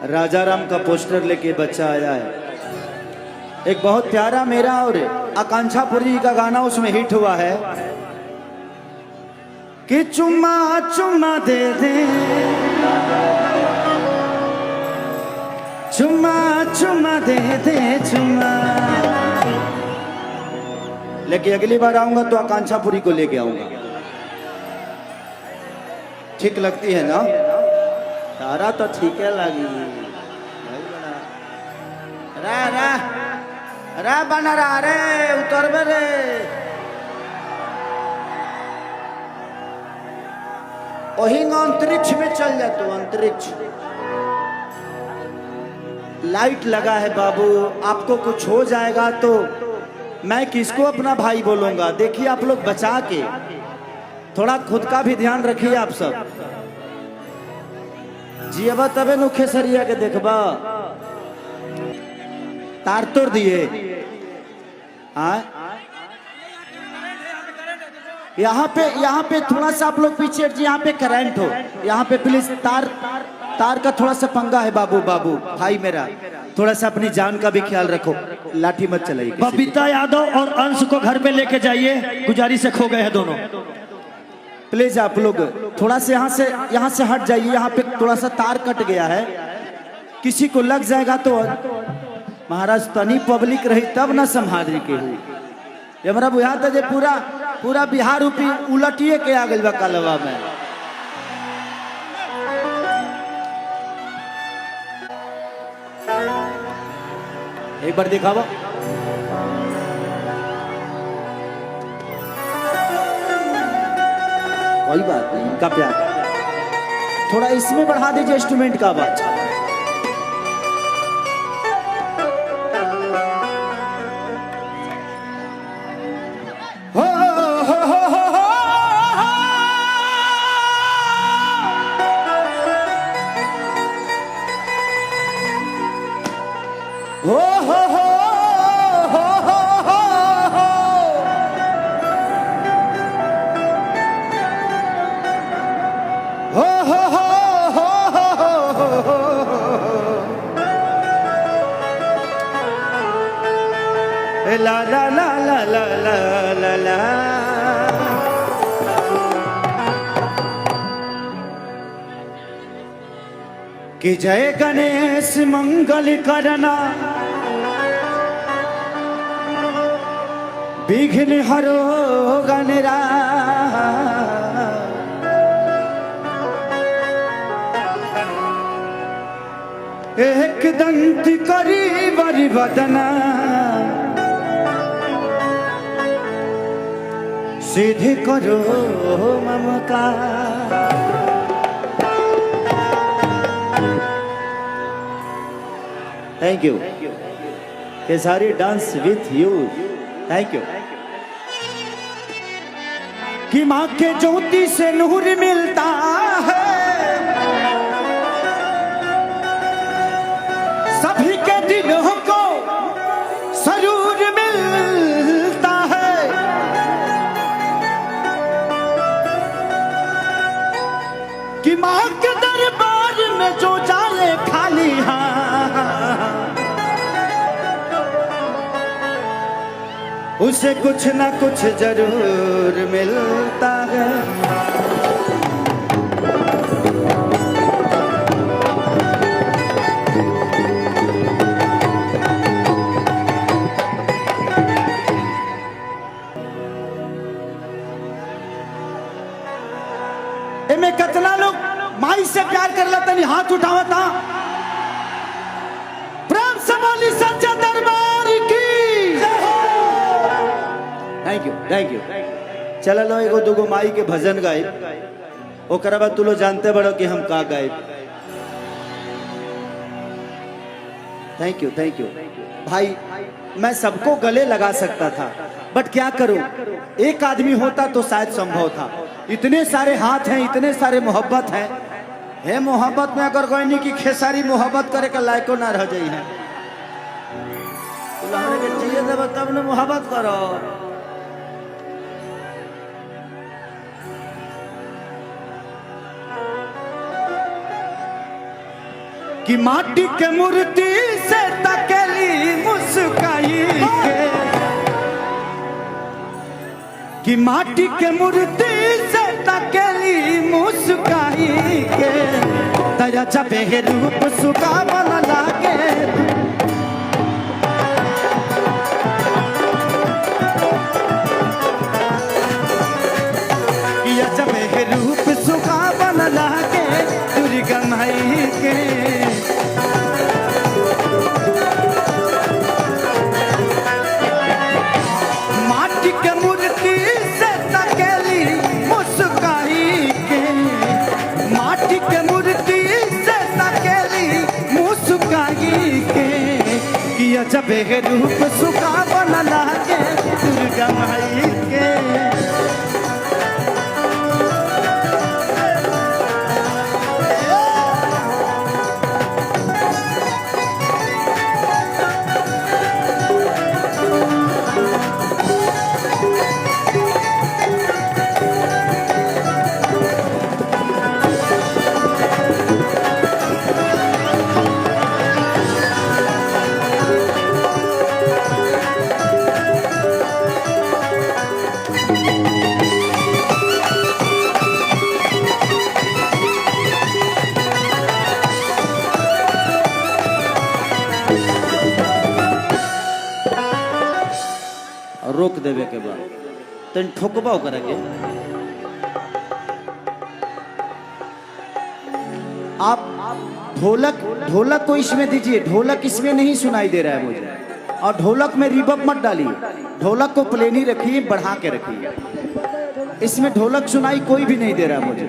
राजा राम का पोस्टर लेके बच्चा आया है। एक बहुत प्यारा मेरा और आकांक्षा पुरी का गाना उसमें हिट हुआ है कि चुम्मा चुम्मा दे दे, चुम्मा चुम्मा दे दे चुम्मा। लेकिन अगली बार आऊंगा तो आकांक्षा पुरी को लेके आऊंगा। ठीक लगती है ना? तारा तो ठीक है लगी। रे रे रे बना रहा रे, उतर बे रे। वही अंतरिक्ष में चल जा तू, अंतरिक्ष। लाइट लगा है बाबू, आपको कुछ हो जाएगा तो मैं किसको अपना भाई बोलूंगा? देखिए आप लोग बचा के, थोड़ा खुद का भी ध्यान रखिए आप सब। जियबा तबे नु खेसरिया के देखबा। तार तोड़ दिए। यहाँ पे थोड़ा सा आप लोग पीछे, यहाँ पे करंट हो, यहाँ पे प्लीज तार का थोड़ा सा पंगा है बाबू। बाबू भाई मेरा, थोड़ा सा अपनी जान का भी ख्याल रखो, लाठी मत चलाइए। बबीता यादव और अंश को घर पे लेके जाइए, गुजारिश से खो गए हैं दोनों। प्लीज आप लोग थोड़ा से यहाँ से हट जाइए। यहाँ पे थोड़ा सा तार कट गया है, किसी को लग जाएगा तो महाराज तनी पब्लिक रही तब ना संभाल के हुई। हमारा बुझा था पूरा बिहार उलटिए के आ गई बा कलवा में। एक बार दिखावा। कोई बात नहीं, इनका प्यार थोड़ा इसमें बढ़ा दीजिए इंस्ट्रूमेंट का आवाज। हो हो हो ला ला ला ला ला ला ला ला। कि जय गणेश मंगल करना, विघ्न हरो गणरा। एक दंत करी बरि बदना, सीधे करो ममकार। थैंक यू केसारी dance with you. Thank you. कि माँ के ज्योति से नूर मिलता है, सभी के दिलों को सरूर मिलता है। कि माँ के दरबार में जो जाए खाली हाथ, उसे कुछ ना कुछ जरूर मिलता है। में कितना लोग माई से प्यार कर लेते नहीं, हाथ उठावता। प्रेम से बोली सच्चा दरबार की। Thank you. चलो लो एगो दूगो माई के भजन गाए, ओकरा बाद तू लोग जानते बड़ो कि हम का गाए। थैंक यू भाई। मैं सबको गले लगा सकता था, बट क्या करूं, एक आदमी होता तो शायद संभव था। इतने सारे हाथ हैं, इतने सारे मोहब्बत हैं। हे मोहब्बत में अगर कोई नहीं कि खेसारी मोहब्बत करे का लायको ना रह जाई है, चाहिए तब न मोहब्बत करो। कि माटी के मूर्ति से तकेली मुस्काई के, कि माटी के मूर्ति से तकेली मुस्काई के, दया जबे रूप सुकावन लागे, किया जबे रूप सुकावन लागे दुर्गा माई के। माटी के मूर्ति से तकेली मुस्काई के, माटी के मूर्ति से तकेली मुस्काई के, किया जबे रूप सुकावन लागे दुर्गा माई के। रोक देवे के बाद तन ठोकबा करेंगे। आप ढोलक को इसमें दीजिए, ढोलक इसमें नहीं सुनाई दे रहा है मुझे, और ढोलक में रिवर्ब मत डालिए, ढोलक को प्लेन ही रखिए, बढ़ा के रखिए। इसमें ढोलक सुनाई कोई भी नहीं दे रहा है मुझे।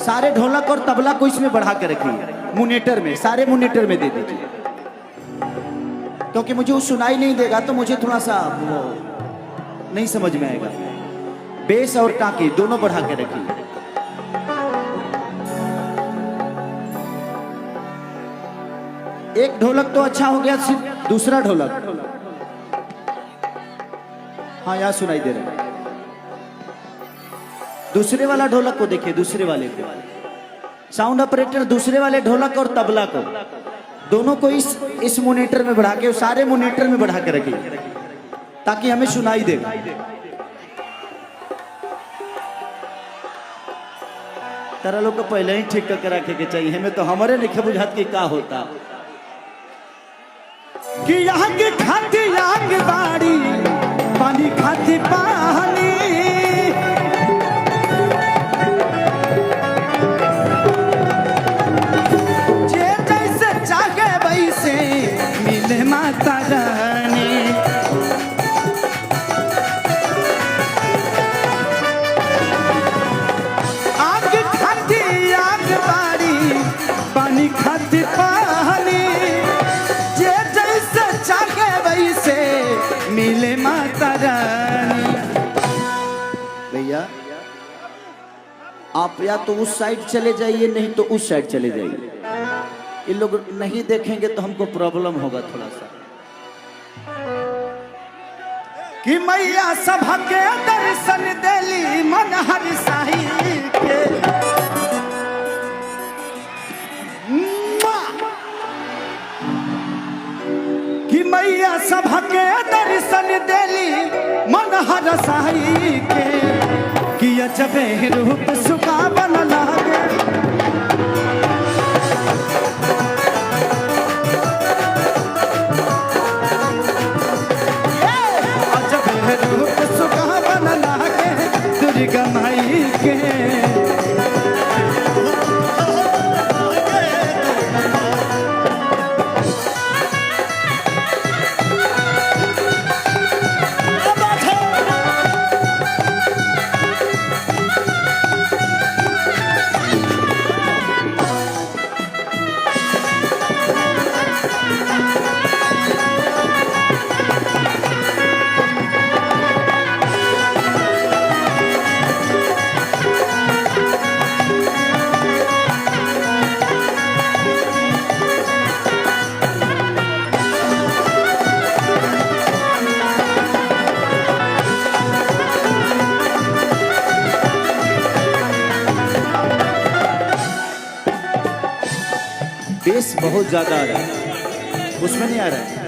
सारे ढोलक और तबला को इसमें बढ़ा के रखिए, मुनेटर में, सारे मुनेटर में दे दीजिए, क्योंकि मुझे वो सुनाई नहीं देगा तो मुझे थोड़ा सा वो नहीं समझ में आएगा। बेस और टाकी दोनों बढ़ा के रखिए। एक ढोलक तो अच्छा हो गया, सिर्फ दूसरा ढोलक, हाँ यहाँ सुनाई दे रहा है। दूसरे वाला ढोलक को देखिए, दूसरे वाले को, साउंड ऑपरेटर दूसरे वाले ढोलक और तबला को दोनों को इस मोनीटर में बढ़ा के, सारे मोनीटर में बढ़ा के रखिए ताकि हमें सुनाई देगा। तारा लोग को पहले ही ठीक करके रखे के चाहिए, हमें तो हमारे नहीं बुझात की का होता कि यहाँ की खाती आग बाड़ी पानी खाती पानी, जे जैसे चाहे वैसे मिले माता रानी। आग खाती आग बाड़ी पानी खाती पानी, जे जैसे चाहे वैसे मिले माता रानी। भैया आप या तो उस साइड चले जाइए, नहीं तो उस साइड चले जाइए। ये लोग नहीं देखेंगे तो हमको प्रॉब्लम होगा थोड़ा सा। कि मैया सभा के दर्शन देली मन हर साही के, कि मैया सभा के दर्शन देली मन हर साही के, कि अजबे रूप सुकावन लागे। अजबे रूप सुकावन लागे दुर्गा माई के। बेस बहुत ज्यादा आ रहा है, उसमें नहीं आ रहा है।